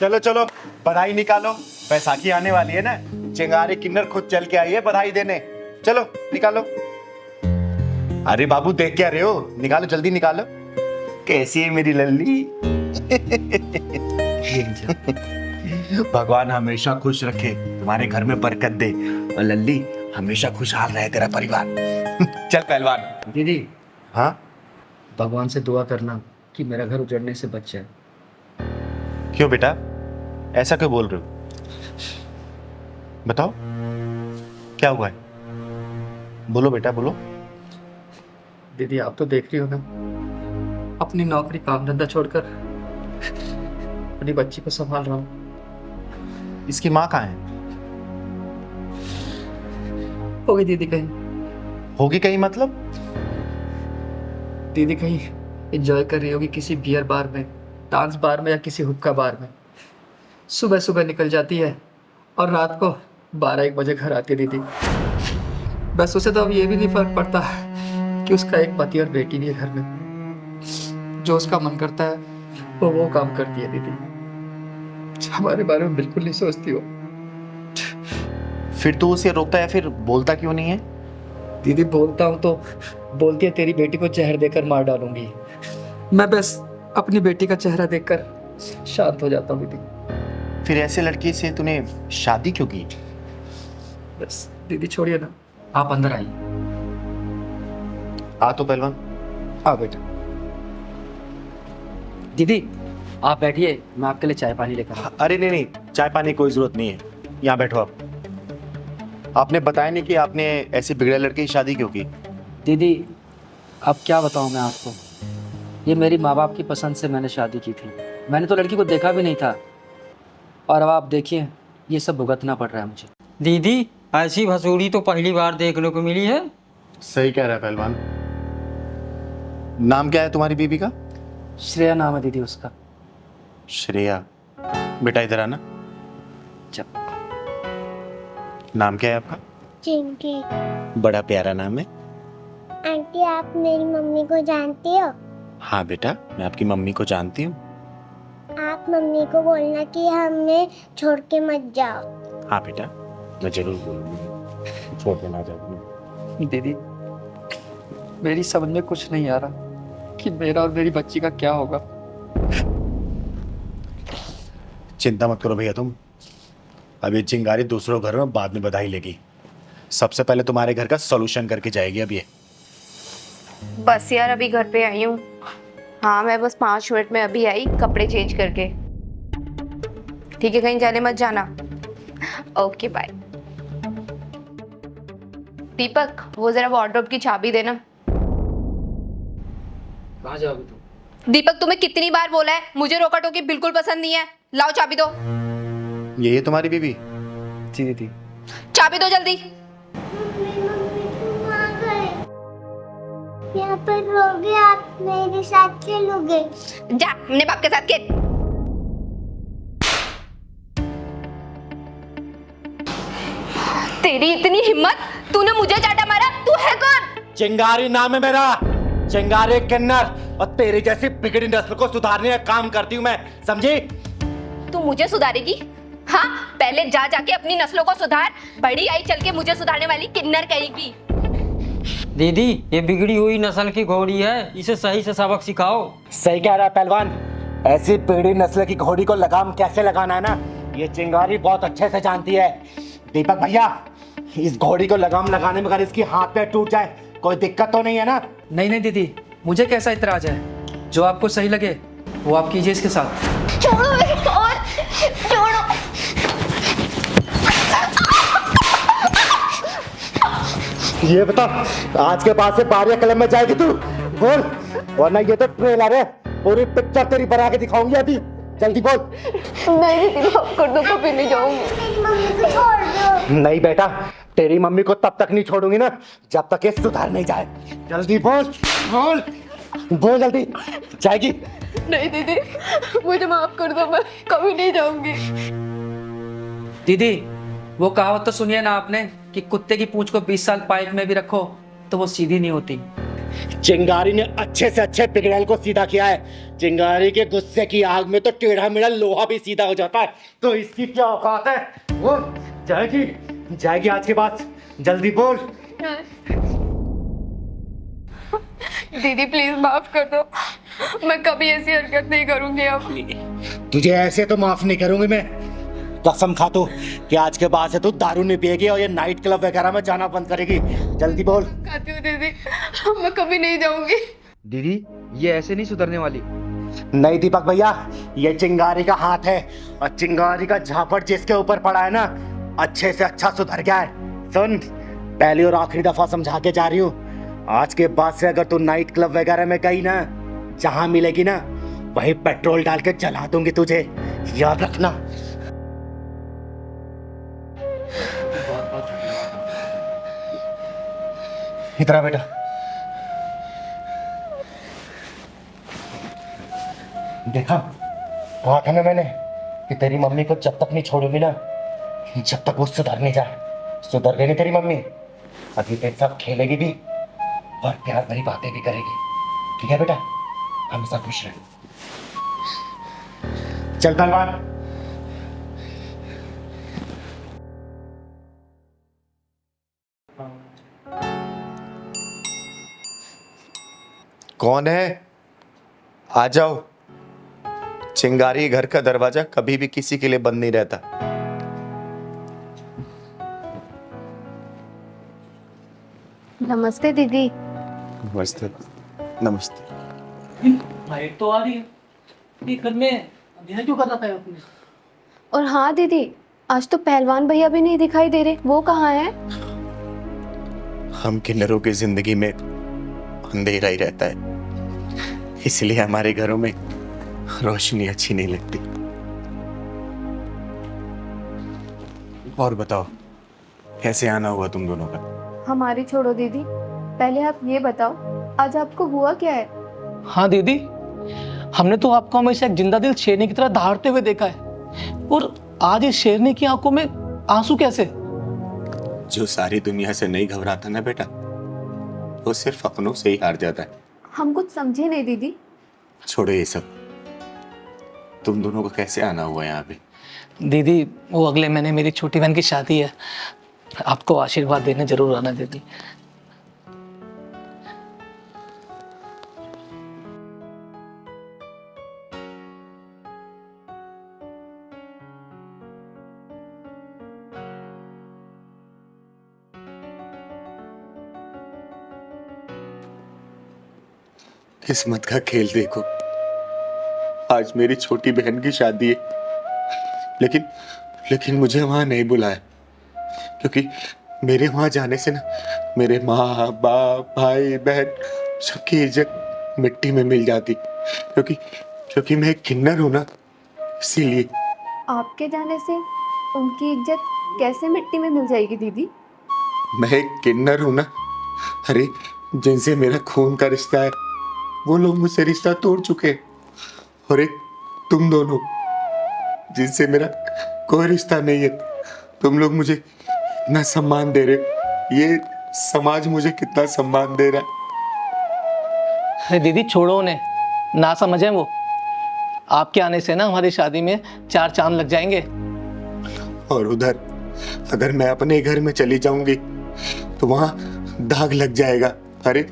चलो चलो बधाई निकालो, बैसाखी आने वाली है ना। चिंगारी किन्नर खुद चल के आई है बधाई देने। चलो निकालो। अरे बाबू देख क्या रहे हो, निकालो जल्दी निकालो। कैसी है मेरी लल्ली? भगवान हमेशा खुश रखे, तुम्हारे घर में बरकत दे, और लल्ली हमेशा खुशहाल रहे तेरा परिवार। चल पहलवान। दीदी, हाँ भगवान से दुआ करना कि मेरा घर उजड़ने से बच जाए। क्यों बेटा, ऐसा क्यों बोल रहे हो? बताओ क्या हुआ है, बोलो बेटा बोलो। दीदी आप तो देख रही हो ना, अपनी नौकरी काम धंधा छोड़कर अपनी बच्ची को संभाल रहा हूँ। इसकी माँ कहाँ है? हो गई दीदी कहीं। होगी कहीं मतलब? दीदी कहीं एंजॉय कर रही होगी किसी बियर बार में, डांस बार में, या किसी हुक्का बार में। सुबह सुबह निकल जाती है और रात को 12-1 बजे घर आती है दीदी। बस उसे तो अब ये भी नहीं फर्क पड़ता कि उसका एक पति और बेटी भी है घर में। जो उसका मन करता है वो काम करती है दीदी। हमारे बारे में बिल्कुल नहीं सोचती हो। फिर तू उसे रोकता या फिर बोलता क्यों नहीं है? दीदी बोलता हूँ तो बोलती है तेरी बेटी को जहर देकर मार डालूंगी। मैं बस अपनी बेटी का चेहरा देखकर शांत हो जाता हूँ दीदी। फिर ऐसे लड़की से तूने शादी क्यों की? बस दीदी छोड़िए ना, आप अंदर आइए। आ तो पहलवान। आ बेटा। दीदी आप बैठिए, मैं आपके लिए चाय पानी लेकर आता अरे नहीं नहीं, चाय पानी की कोई जरूरत नहीं है, यहाँ बैठो आप। आपने बताया नहीं कि आपने ऐसी बिगड़े लड़के की शादी क्यों की? हूँ। दीदी अब क्या बताऊँ मैं आपको, ये मेरी माँ बाप की पसंद से मैंने शादी की थी। मैंने तो लड़की को देखा भी नहीं था, और अब आप देखिए ये सब भुगतना पड़ रहा है मुझे। दीदी ऐसी भसूड़ी तो पहली बार देखने को मिली है। सही कह रहा है पहलवान। नाम क्या है तुम्हारी बीबी का? श्रेया नाम है दीदी उसका। श्रेया। बेटा इधर आना। चल। नाम क्या है आपका? चिंकी। बड़ा प्यारा नाम है। आंटी आप मेरी मम्मी को जानती हो? हाँ बेटा, मैं आपकी मम्मी को जानती हूँ। आप मम्मी को बोलना कि हमें छोड़ के मत जाओ। हाँ बेटा, मैं जरूर बोलूँगी, छोड़ के ना जाऊँगी। दीदी मेरी समझ में कुछ नहीं आ रहा कि मेरा और मेरी बच्ची का क्या होगा। चिंता मत करो भैया तुम, अभी चिंगारी दूसरों घर में बाद में बधाई लेगी। सबसे पहले तुम्हारे घर का सॉल्यूशन करके जाएगी अब ये। बस यार अभी घर पे आई हूँ। हाँ मैं बस 5 मिनट में अभी आई, कपड़े चेंज करके। ठीक है, कहीं जाने मत जाना। Okay bye. दीपक वो जरा वार्डरोब की चाबी देना। कहाँ जाओगी तुम? दीपक तुम्हें कितनी बार बोला है, मुझे रोका टोकी बिल्कुल पसंद नहीं है। लाओ चाबी दो। ये तुम्हारी बीबी? जी दीदी। चाबी दो जल्दी। मम्मी तुम आ गए। यहाँ पर रहोगे आप, मेरे साथ खेलोगे? जा अपने बाप के साथ खेल। तेरी इतनी हिम्मत, तूने मुझे चाटा मारा? तू है कौन? चिंगारी नाम है मेरा, चिंगारी किन्नर, और तेरे जैसी बिगड़ी नस्ल को सुधारने का काम करती हूँ मैं, समझी? तू मुझे सुधारेगी? हाँ पहले जा जाके अपनी नस्लों को सुधार। बड़ी आई चल के मुझे सुधारने वाली किन्नर कहेगी। दीदी ये बिगड़ी हुई नस्ल की घोड़ी है, इसे सही से सबक सिखाओ। सही कह रहा है पहलवान, ऐसी बिगड़ी नस्ल की घोड़ी को लगाम कैसे लगाना है ना, ये चिंगारी बहुत अच्छे से जानती है। दीपक भैया, इस घोड़ी को लगाम लगाने में अगर इसकी हाथ पैर टूट जाए कोई दिक्कत तो नहीं है ना? नहीं नहीं दीदी, मुझे कैसा इतराज है, जो आपको सही लगे वो आप कीजिए इसके साथ। छोड़ो और छोड़ो। ये बता, आज के बाद से बारिया कलम में जाएगी तू? बोल, वरना ये तो ट्रेलर है, पूरी पिक्चर तेरी बना के दिखाऊंगी अभी। जल्दी बोल। नहीं दीदी माफ कर दो, कभी नहीं जाऊंगी। मेरी मम्मी को छोड़ दो। नहीं बेटा, तेरी मम्मी को तब तक नहीं छोड़ूंगी ना जब तक ये सुधार नहीं जाए। जल्दी बोल बोल बोल, जल्दी। जाएगी? नहीं दीदी मुझे माफ कर दो, मैं कभी नहीं जाऊंगी। दीदी वो कहावत तो सुनिए ना आपने कि कुत्ते की पूंछ को 20 साल पाइप में भी रखो तो वो सीधी नहीं होती। चिंगारी ने अच्छे से अच्छे पिघल को सीधा किया है। चिंगारी के गुस्से की आग में तो टेढ़ा मेढ़ा लोहा भी सीधा हो जाता है। तो इसकी क्या औकात है? वो जाएगी जाएगी आज के बाद, जल्दी बोल। दीदी प्लीज माफ कर दो, मैं कभी ऐसी हरकत नहीं करूंगी अब। तुझे ऐसे तो माफ नहीं करूंगी मैं। कसम खा तू कि आज के बाद से तू दारू नहीं पिएगी और ये नाइट क्लब वगैरह में जाना बंद करेगी। जल्दी बोल। खाती हूँ दीदी, मैं कभी नहीं जाऊंगी। दीदी ये ऐसे नहीं सुधरने वाली। नहीं दीपक भैया, ये चिंगारी का हाथ है और चिंगारी का झापट जिसके ऊपर पड़ा है ना, अच्छे से अच्छा सुधर गया है। सुन, पहली और आखिरी दफा समझा के जा रही हूँ, आज के बाद से अगर तू नाइट क्लब वगैरह में गई ना, जहां मिलेगी ना वहीं पेट्रोल डाल के जला दूंगी तुझे, याद रखना। इधर आ बेटा। देखा, कहा था ना मैंने कि तेरी मम्मी को जब तक नहीं छोड़ूंगी ना, जब तक वो सुधर नहीं जाए। सुधर गई नहीं तेरी मम्मी, अभी तेरे साथ खेलेगी भी और प्यार भरी बातें भी करेगी। ठीक है बेटा, हमेशा खुश रहे। चल पहलवान। कौन है? आ जाओ। चिंगारी घर का दरवाजा कभी भी किसी के लिए बंद नहीं रहता। नमस्ते दीदी। नमस्ते। नमस्ते। लाइट तो आ रही है, ये घर में अंधेरा क्यों कर रखा है आपने? और हाँ दीदी, आज तो पहलवान भैया भी नहीं दिखाई दे रहे, वो कहाँ है? हम किन्नरों की जिंदगी में अंधेरा ही रहता है, इसलिए हमारे घरों में रोशनी अच्छी नहीं लगती। और बताओ, कैसे आना हुआ तुम दोनों का? हमारी छोड़ो दीदी, पहले आप ये बताओ आज आपको हुआ क्या है? हाँ दीदी, हमने तो आपको हमेशा एक जिंदा दिल शेरनी की तरह दहाड़ते हुए देखा है, और आज इस शेरनी की आंखों में आंसू कैसे? जो सारी दुनिया से नहीं घबराता ना बेटा, वो सिर्फ अपनों से ही हार जाता है। हम कुछ समझे नहीं दीदी। छोड़ो ये सब, तुम दोनों को कैसे आना हुआ यहाँ पे? दीदी वो अगले महीने मेरी छोटी बहन की शादी है, आपको आशीर्वाद देने जरूर आना दीदी। किस्मत का खेल देखो, आज मेरी छोटी बहन की शादी है, लेकिन मुझे वहां नहीं बुलाया, क्योंकि मेरे वहां जाने से ना मेरे माँ बाप भाई बहन सबकी इज्जत मिट्टी में मिल जाती, क्योंकि मैं एक किन्नर हूं ना, इसीलिए। आपके जाने से उनकी इज्जत कैसे मिट्टी में मिल जाएगी दीदी? मैं एक किन्नर हूं ना। अरे जिनसे मेरा खून का रिश्ता है, वो लोग मुझसे रिश्ता तोड़ चुके हैं, और एक तुम दोनों जिनसे मेरा कोई रिश्ता नहीं है, तुम लोग मुझे इतना सम्मान दे रहे हो। ये समाज मुझे कितना सम्मान दे रहा है। अरे दीदी छोड़ो उन्हें, ना समझे वो। आपके आने से ना हमारी शादी में 4 चांद लग जाएंगे। और उधर अगर मैं अपने घर में चली जाऊंगी तो वहां दाग लग जाएगा। अरे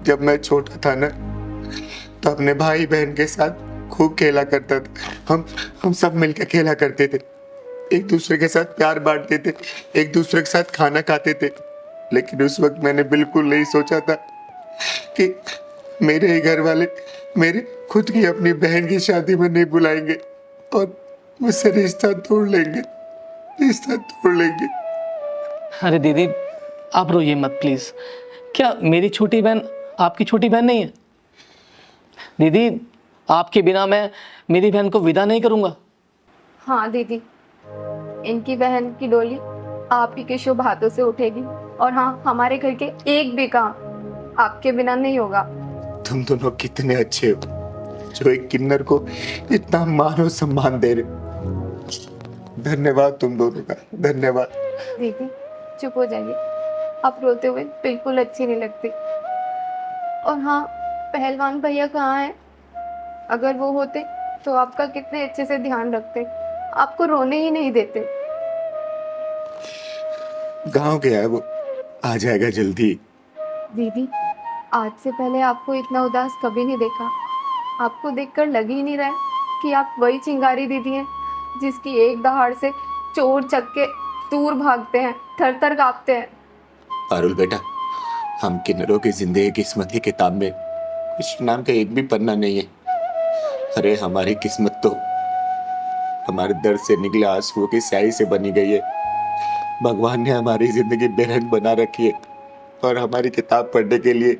जब मैं छोटा था ना, तो अपने भाई बहन के साथ खूब खेला करता था। हम सब मिलकर खेला करते थे, एक दूसरे के साथ प्यार बांटते थे, एक दूसरे के साथ खाना खाते थे। लेकिन उस वक्त मैंने बिल्कुल नहीं सोचा था कि मेरे ही घर वाले मेरे खुद की अपनी बहन की शादी में नहीं बुलाएंगे और मुझसे रिश्ता तोड़ लेंगे, रिश्ता तोड़ लेंगे। अरे दीदी आप रोइए मत प्लीज। क्या मेरी छोटी बहन आपकी छोटी बहन नहीं है? दीदी आपके बिना मैं मेरी बहन को विदा नहीं करूंगा। हाँ दीदी, इनकी बहन की डोली आप ही के शुभ हाथों से उठेगी, और हाँ, हमारे घर के एक भी काम आपके बिना नहीं होगा। तुम दोनों कितने अच्छे हो, जो एक किन्नर को इतना मान और सम्मान दे रहे हो। धन्यवाद तुम दोनों का, धन्यवाद। दीदी चुप हो जाइए, आप रोते हुए बिल्कुल अच्छी नहीं लगती। और हाँ, पहलवान भैया कहाँ हैं? अगर वो होते तो आपका कितने अच्छे से ध्यान रखते, आपको रोने ही नहीं देते। गांव गया है वो, आ जाएगा जल्दी। दीदी, आज से पहले आपको इतना उदास कभी नहीं देखा। आपको देखकर लग ही नहीं रहा है कि आप वही चिंगारी दीदी हैं जिसकी एक दहाड़ से चोर चक्के दूर भागते हैं, थर थर कांपते हैं। पारुल बेटा, हम किन्नरों की जिंदगी किस्मत की किताब में कुछ नाम का एक भी पन्ना नहीं है। अरे हमारी किस्मत तो हमारे दर्द से निकले आंसुओं की स्याही से बनी गई है। भगवान ने हमारी जिंदगी बेरंग बना रखी है और हमारी किताब पढ़ने के लिए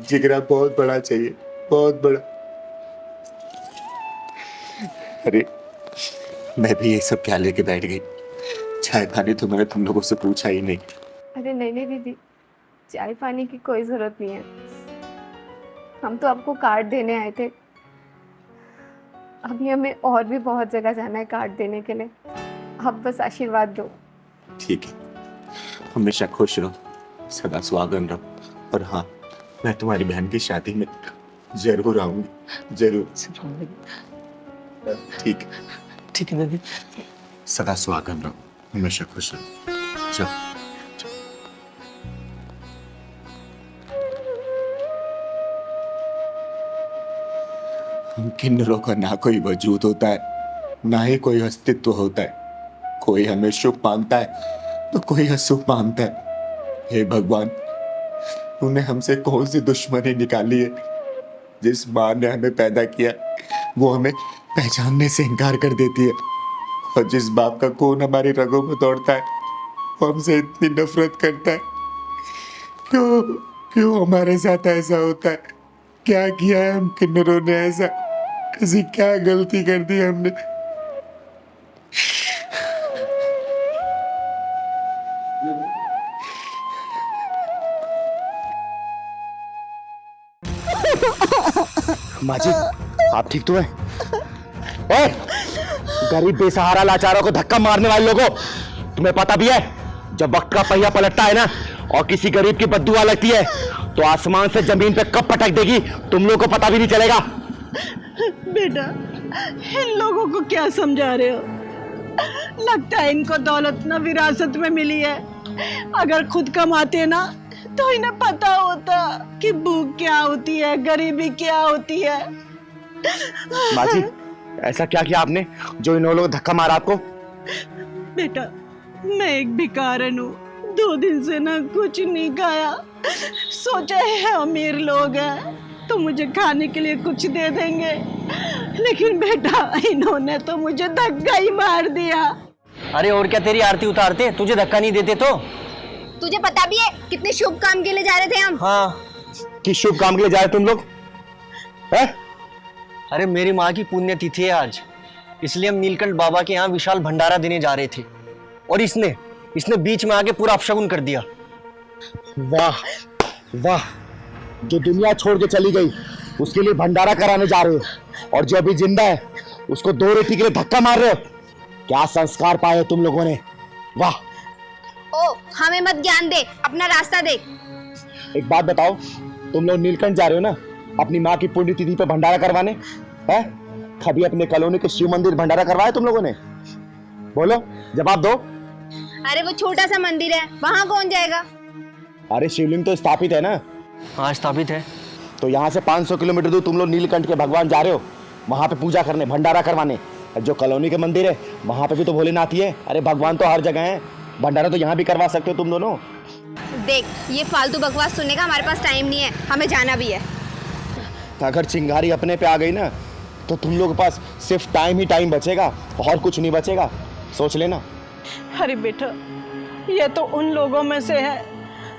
जिगरा बहुत बड़ा चाहिए, बहुत बड़ा। अरे मैं भी ये सब क्या लेके बैठ गई? चाय पानी तो मैंने तुम लोगों से पूछा ही नहीं। अरे नहीं दीदी, चाय पानी की कोई जरूरत नहीं है। हम तो आपको कार्ड देने आए थे। अभी हमें और भी बहुत जगह जाना है कार्ड देने के लिए। आप बस आशीर्वाद दो। ठीक है, हमेशा खुश रहो, सदा सुहागन रहो। और हाँ, मैं तुम्हारी बहन की शादी में जरूर आऊंगी, जरूर। ठीक ठीक है दीदी। सदा सुहागन रहो, हमेशा खुश रहो। चलो। हम किन्नरों का ना कोई वजूद होता है, ना ही कोई अस्तित्व होता है। कोई हमें शुभ मानता है तो कोई अशुभ मानता है। हे भगवान, तूने हमसे कौन सी दुश्मनी निकाली है? जिस माँ ने हमें पैदा किया वो हमें पहचानने से इनकार कर देती है, और जिस बाप का खून हमारी रगों में दौड़ता है वो हमसे इतनी नफरत करता है। क्यों क्यों हमारे साथ ऐसा होता है? क्या किया है हम किन्नरों ने ऐसा? ऐसी क्या गलती कर दी हमने? माँ जी, आप ठीक तो हैं? ए, गरीब बेसहारा लाचारों को धक्का मारने वाले लोगों, तुम्हें पता भी है जब वक्त का पहिया पलटता है ना और किसी गरीब की बद्दुआ लगती है तो आसमान से जमीन पे कब पटक देगी तुम लोगों को पता भी नहीं चलेगा। बेटा, इन लोगों को क्या समझा रहे हो? लगता है इनको दौलत ना विरासत में मिली है। अगर खुद कमाते ना तो इन्हें पता होता कि भूख क्या होती है, गरीबी क्या होती है। माँ जी, ऐसा क्या किया आपने जो इन लोगों धक्का मारा आपको? बेटा, मैं एक भिखारन हूँ, 2 दिन से ना कुछ नहीं खाया। सोचा है अमीर लोग हैं तो मुझे खाने के लिए कुछ दे देंगे, लेकिन बेटा इन्होंने तो मुझे धक्का ही मार दिया। अरे और क्या, तेरी आरती उतारते तुझे धक्का नहीं देते तो? तुझे पता भी है कितने शुभ काम के लिए जा रहे थे हम? हाँ। किस शुभ काम के लिए जा रहे तुम लोग? हैं? अरे मेरी माँ की पुण्यतिथि है आज, इसलिए हम नीलकंठ बाबा के यहाँ विशाल भंडारा देने जा रहे थे और इसने बीच में आके पूरा अपशगुन कर दिया। वाह वाह, जो दुनिया छोड़ के चली गई उसके लिए भंडारा कराने जा रहे हो और जो अभी जिंदा है उसको 2 रोटी के लिए धक्का मार रहे हो। क्या संस्कार पाए तुम लोगों ने? वाह। ओ, हमें मत ज्ञान दे, अपना रास्ता दे। एक बात बताओ, तुम लोग नीलकंठ जा रहे हो ना अपनी माँ की पुण्यतिथि पे भंडारा करवाने? हैं? कभी अपने कॉलोनी के शिव मंदिर भंडारा करवाया तुम लोगों ने? बोलो, जवाब दो। अरे वो छोटा सा मंदिर है, वहाँ कौन जाएगा? अरे शिवलिंग तो स्थापित है ना। हाँ स्थापित है। तो यहाँ से 500 किलोमीटर दूर तुम लोग नीलकंठ के भगवान जा रहे हो, वहाँ पे पूजा करने, भंडारा करवाने। जो कॉलोनी के मंदिर है वहाँ पे भी तो भोलेनाथ ही है। अरे भगवान तो हर जगह है, भंडारा तो यहाँ भी करवा सकते हो तुम दोनों। देख, ये फालतू बकवास सुनने का हमारे पास टाइम नहीं है, हमें जाना भी है। अगर चिंगारी अपने पे आ गई ना तो तुम लोग के पास सिर्फ टाइम ही टाइम बचेगा और कुछ नहीं बचेगा, सोच लेना। अरे बेटा, ये तो उन लोगों में से है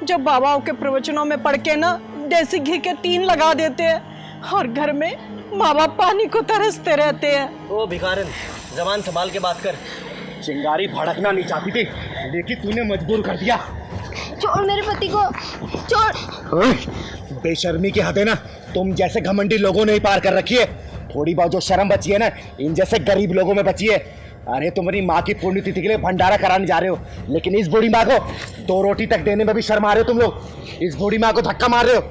जो बाबाओं के प्रवचनों में पढ़ के ना देसी घी के 3 लगा देते हैं और घर में माँ बाप पानी को तरसते रहते हैं। ओ भिखारन, जबान संभाल के बात कर। चिंगारी भड़कना नहीं चाहती थी लेकिन तूने मजबूर कर दिया। छोड़ मेरे पति को, छोड़। बेशर्मी की हद है ना, तुम जैसे घमंडी लोगों ने ही पार कर रखी है। थोड़ी बहुत जो शर्म बची है ना इन जैसे गरीब लोगों में बची है। अरे तुम्हारी माँ की पुण्यतिथि के लिए भंडारा कराने जा रहे हो, लेकिन इस बूढ़ी माँ को 2 रोटी तक देने में भी शर्मा रहे हो तुम लोग। इस बूढ़ी माँ को धक्का मार रहे हो।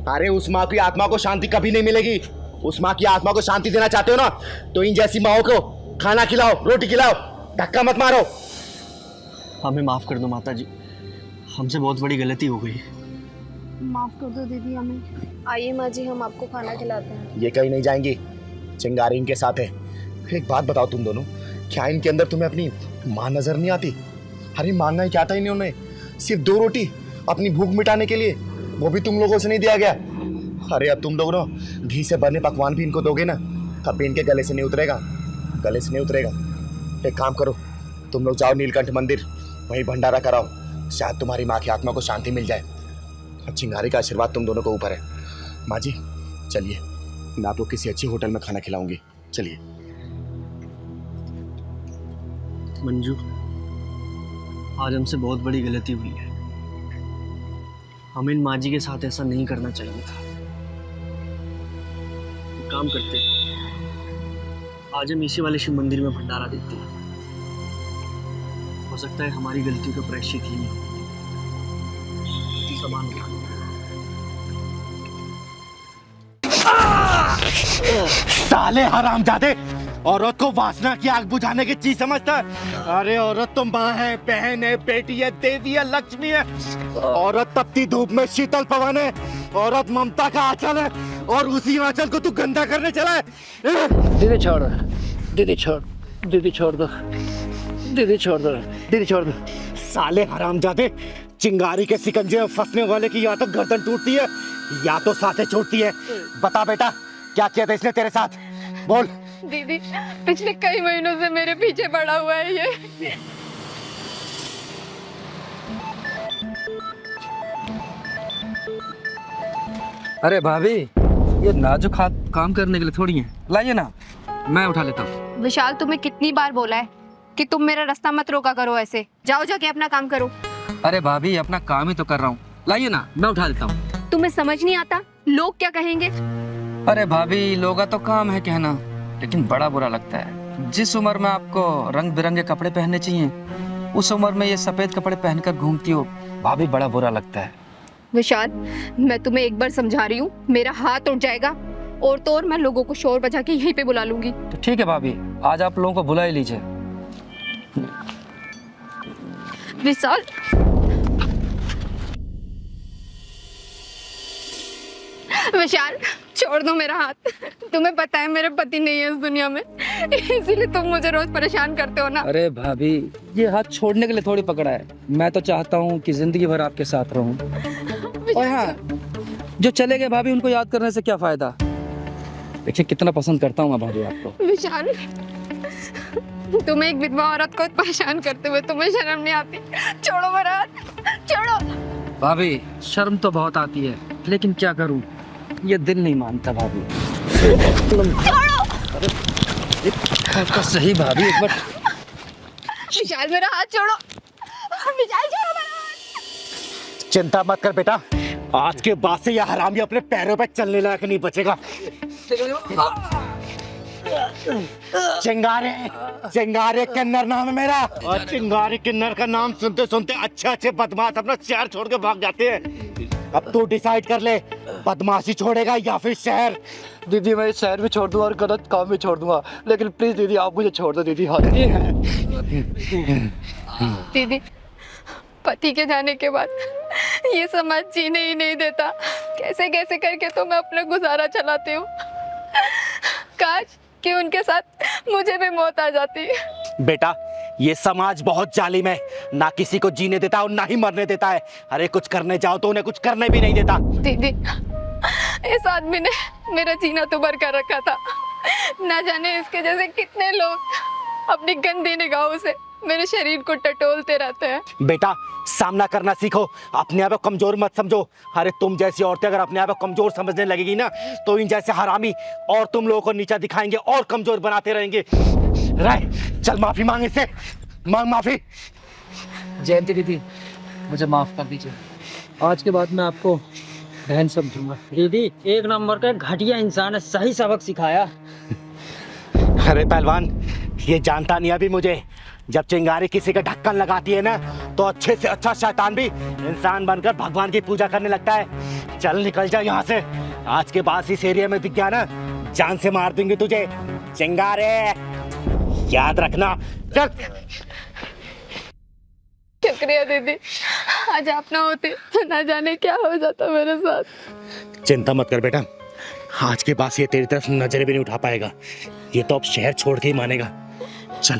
अरे उस माँ की आत्मा को शांति कभी नहीं मिलेगी। उस माँ की आत्मा को शांति देना चाहते हो ना, तो इन जैसी माओ को खाना खिलाओ, रोटी खिलाओ, धक्का मत मारो। हमें माफ कर दो माता जी, हमसे बहुत बड़ी गलती हो गई। माफ कर दो दीदी हमें। आइए माँ जी, हम आपको खाना खिलाते हैं। ये कहीं नहीं जाएंगी, चिंगारी इनके साथ है। एक बात बताओ तुम दोनों, क्या इनके अंदर तुम्हें अपनी माँ नजर नहीं आती? अरे मानना ही क्या था इन्होंने, सिर्फ 2 रोटी अपनी भूख मिटाने के लिए, वो भी तुम लोगों से नहीं दिया गया। अरे अब तुम लोग ना घी से बने पकवान भी इनको दोगे ना, तब भी इनके गले से नहीं उतरेगा, गले से नहीं उतरेगा। एक काम करो, तुम लोग जाओ नीलकंठ मंदिर, वहीं भंडारा कराओ, शायद तुम्हारी माँ की आत्मा को शांति मिल जाए। और चिंगारी का आशीर्वाद तुम दोनों को ऊपर है। माँ जी चलिए, मैं आपको किसी अच्छी होटल में खाना खिलाऊंगी, चलिए। मंजू, आज हमसे बहुत बड़ी गलती हुई है। हमें इन माँ जी के साथ ऐसा नहीं करना चाहिए था। एक काम करते हैं, आज हम इसी वाले शिव मंदिर में भंडारा देते हैं। हो सकता है हमारी गलतियों का प्रायश्चित ही हो। सामान उठा। साले हरामजादे, औरत को वासना की आग बुझाने की चीज समझता है? अरे औरत तो माँ है, बहन है, बेटी है, देवी है, लक्ष्मी है। औरत तपती धूप में शीतल पवन है, औरत ममता का आंचल है, और उसी आंचल को तू गंदा करने चला है। दीदी छोड़ दो, दीदी छोड़, दीदी छोड़ दो, दीदी छोड़ दो, दीदी छोड़ दो। साले हरामजादे, चिंगारी के सिकंजे में फंसने वाले की या तो गर्दन टूटती है या तो सांसें छूटती है। बता बेटा, क्या किया था इसने तेरे साथ? बोल। दीदी पिछले कई महीनों से मेरे पीछे पड़ा हुआ है ये। अरे भाभी, ये नाजुक हाथ काम करने के लिए थोड़ी है, लाइए ना, मैं उठा लेता हूँ। विशाल, तुम्हें कितनी बार बोला है कि तुम मेरा रास्ता मत रोका करो ऐसे। जाओ जाके अपना काम करो। अरे भाभी, अपना काम ही तो कर रहा हूँ, लाइए ना, मैं उठा लेता हूँ। तुम्हें समझ नहीं आता लोग क्या कहेंगे? अरे भाभी, लोगों का तो काम है कहना, लेकिन बड़ा बुरा लगता है। जिस उम्र में आपको रंग बिरंगे कपड़े पहनने चाहिए, उस उम्र में ये सफेद कपड़े पहनकर घूमती हो, भाभी बड़ा बुरा लगता है। विशाल, मैं तुम्हें एक बार समझा रही हूँ, मेरा हाथ उठ जाएगा और तो और मैं लोगों को शोर बजा के यहीं पे बुला लूंगी। तो ठीक है भाभी, आज आप लोगों को बुला ही लीजिए। विशाल, विशाल छोड़ दो मेरा हाथ। तुम्हें पता है मेरे पति नहीं है इस दुनिया में, इसीलिए तुम मुझे रोज परेशान करते हो ना। अरे भाभी, ये हाथ छोड़ने के लिए थोड़ी पकड़ा है, मैं तो चाहता हूँ कि जिंदगी भर आपके साथ रहूं। और हाँ, जो चले गए भाभी, उनको याद करने से क्या फायदा। देखिए कितना पसंद करता हूँ मैं भाभी आपको। विशाल, तुम्हें एक विधवा औरत को परेशान करते हुए तुम्हें शर्म नहीं आती? छोड़ो मेरा हाथ, छोड़ो। भाभी, शर्म तो बहुत आती है, लेकिन क्या करूँ, ये दिल नहीं मानता भाभी। तो सही भाभी, एक बार। विशाल मेरा हाथ छोड़ो, विशाल छोड़ो मेरा हाथ। चिंता मत कर बेटा, आज के बाद से यह हरामी अपने पैरों पे चलने लायक नहीं बचेगा। चिंगारे, चिंगारे किन्नर नाम है मेरा, और चिंगारे किन्नर का नाम सुनते सुनते अच्छे अच्छे बदमाश अपना शहर छोड़ के भाग जाते हैं। अब तू डिसाइड कर ले, बदमाशी छोड़ेगा या फिर शहर। दीदी मैं शहर भी छोड़ दूंगा और गलत काम भी छोड़ दूंगा, लेकिन प्लीज दीदी आप मुझे छोड़ दो दीदी। हाँ दीदी, पति के जाने के बाद ये समाज जीने ही नहीं देता। कैसे कैसे करके तो मैं अपना गुजारा चलाती हूँ। काश कि उनके साथ मुझे भी मौत आ जाती। बेटा, ये समाज बहुत जालिम है, ना किसी को जीने देता और ना ही मरने देता है। अरे कुछ करने जाओ तो उन्हें कुछ करने भी नहीं देता। दीदी, इस आदमी ने मेरा जीना तो भर कर रखा था। ना जाने इसके जैसे कितने लोग अपनी गंदी निगाहों से मेरे शरीर को टटोलते रहते हैं। बेटा, सामना करना सीखो, अपने आप को कमजोर मत समझो। अरे तुम जैसी औरतें अगर अपने आप को कमजोर समझने लगेगी ना, तो इन जैसे हरामी और तुम लोगों को नीचा दिखाएंगे और कमजोर बनाते रहेंगे। राय, चल माफी मांग इससे, मांग माफी। जयंती दीदी, मुझे माफ कर दीजिए, आज के बाद मैं आपको बहन समझूंगा। दीदी एक नंबर का घटिया इंसान है, सही सबक सिखाया। अरे पहलवान, ये जानता नहीं अभी मुझे, जब चिंगारी किसी का ढक्कन लगाती है ना तो अच्छे से अच्छा शैतान भी इंसान बनकर भगवान की पूजा करने लगता है। चल निकल जा यहाँ से, आज के बाद इस एरिया में दिख गया ना जान से मार देंगे तुझे। चिंगारे याद रखना, चल। शुक्रिया दीदी, आज आप ना होते तो ना जाने क्या हो जाता मेरे साथ। चिंता मत कर बेटा, आज के बाद ये तेरी तरफ नजर भी नहीं उठा पाएगा। ये तो अब शहर छोड़ के ही मानेगा। चल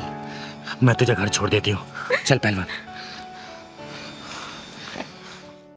मैं तुझे घर छोड़ देती हूँ, चल पहलवान।